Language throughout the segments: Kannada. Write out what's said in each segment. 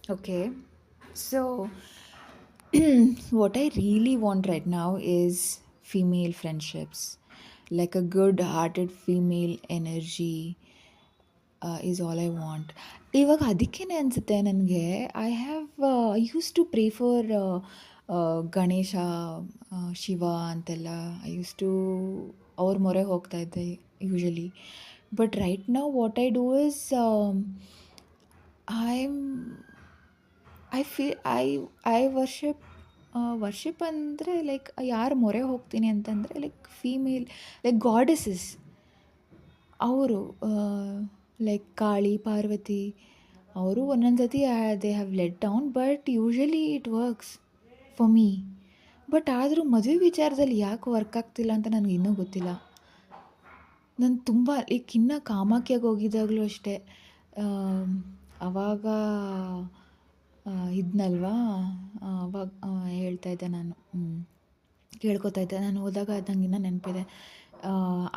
Okay. So, what I really want right now is female friendships. Like a good hearted female energy is all I want. ಇವಾಗ ಅದಕ್ಕೇನೆ ಅನಿಸುತ್ತೆ ನನಗೆ I have used to pray for Ganesha Shiva ಅಂತೆಲ್ಲ ಐ ಯೂಸ್ ಟು ಅವ್ರ ಮೊರೆ ಹೋಗ್ತಾ ಇದ್ದೆ usually. But right now what I do is I am I feel I worship ಅಂದರೆ ಲೈಕ್ ಯಾರು ಮೊರೆ ಹೋಗ್ತೀನಿ ಅಂತಂದರೆ ಲೈಕ್ ಫೀಮೇಲ್ ಲೈಕ್ ಗಾಡೆಸಸ್ ಅವರು ಲೈಕ್ ಕಾಳಿ ಪಾರ್ವತಿ ಅವರು ಒಂದೊಂದು ಸತಿ they have let down but usually it works for me. But ಆದರೂ ಮದುವೆ ವಿಚಾರದಲ್ಲಿ ಯಾಕೆ ವರ್ಕ್ ಆಗ್ತಿಲ್ಲ ಅಂತ ನನಗೆ ಇನ್ನೂ ಗೊತ್ತಿಲ್ಲ. ನಾನು ತುಂಬ ಲೈಕ್ ಇನ್ನು ಕಾಮಾಖ್ಯಾಗೆ ಹೋಗಿದ್ದಾಗಲೂ ಅಷ್ಟೇ ಆವಾಗ ಇದ್ನಲ್ವಾ ಅವಾಗ ಹೇಳ್ತಾ ಇದ್ದೆ ನಾನು ಕೇಳ್ಕೊತಾ ಇದ್ದೆ ನಾನು ಹೋದಾಗ ಅದು ನಂಗೆ ಇನ್ನೂ ನೆನಪಿದೆ.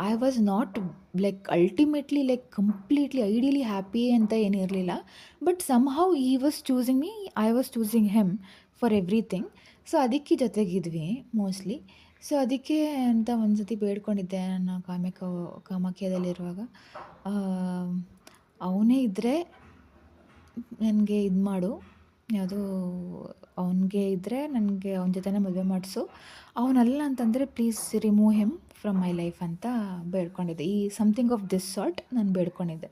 I was not like ultimately like completely ideally happy ಅಂತ ಏನಿರಲಿಲ್ಲ. ಬಟ್ ಸಮ್ಹೌ ಈ was choosing me, I was choosing him for everything. So ಅದಕ್ಕೆ ಜೊತೆಗಿದ್ವಿ ಮೋಸ್ಟ್ಲಿ. ಸೊ ಅದಕ್ಕೆ ಅಂತ ಒಂದು ಸತಿ ಬೇಡ್ಕೊಂಡಿದ್ದೆ ನಾನು ಕಾಮಾಖ್ಯದಲ್ಲಿರುವಾಗ, ಅವನೇ ಇದ್ದರೆ ನನಗೆ ಇದು ಮಾಡು, ಯಾವುದೋ ಅವನಿಗೆ ಇದ್ದರೆ ನನಗೆ ಅವನ ಜೊತೆನೇ ಮದುವೆ ಮಾಡಿಸು, ಅವನಲ್ಲ ಅಂತಂದರೆ please remove him from my life ಅಂತ ಬೇಡ್ಕೊಂಡಿದ್ದೆ. ಈ ಸಮಥಿಂಗ್ ಆಫ್ ದಿಸ್ ಸಾರ್ಟ್ ನಾನು ಬೇಡ್ಕೊಂಡಿದ್ದೆ.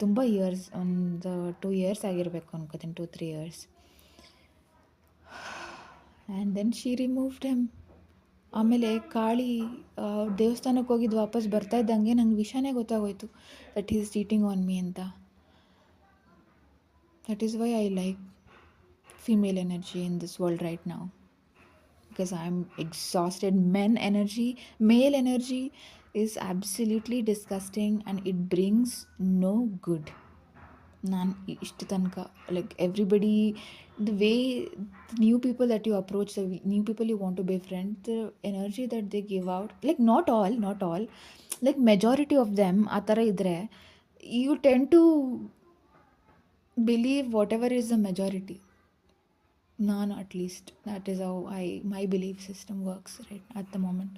ತುಂಬ ಇಯರ್ಸ್, ಒಂದು 2 ಇಯರ್ಸ್ ಆಗಿರಬೇಕು ಅನ್ಕೋತೀನಿ, 2-3 years. And then she removed him. ಆಮೇಲೆ ಕಾಳಿ ದೇವಸ್ಥಾನಕ್ಕೆ ಹೋಗಿದ್ದು ವಾಪಸ್ ಬರ್ತಾ ಇದ್ದಂಗೆ ನಂಗೆ ವಿಷಯನೇ ಗೊತ್ತಾಗೋಯ್ತು that is cheating on me ಅಂತ. That is why I like female energy in this world right now, because I'm exhausted. Male energy is absolutely disgusting and it brings no good. ನಾನು ಇಷ್ಟು ತನಕ like everybody, the way new people that you approach, the new people you want to be friend, the energy that they give out, like not all like majority of them ಆ ಥರ ಇದ್ದರೆ you tend to believe whatever is the majority. None, at least that is how my belief system works right at the moment.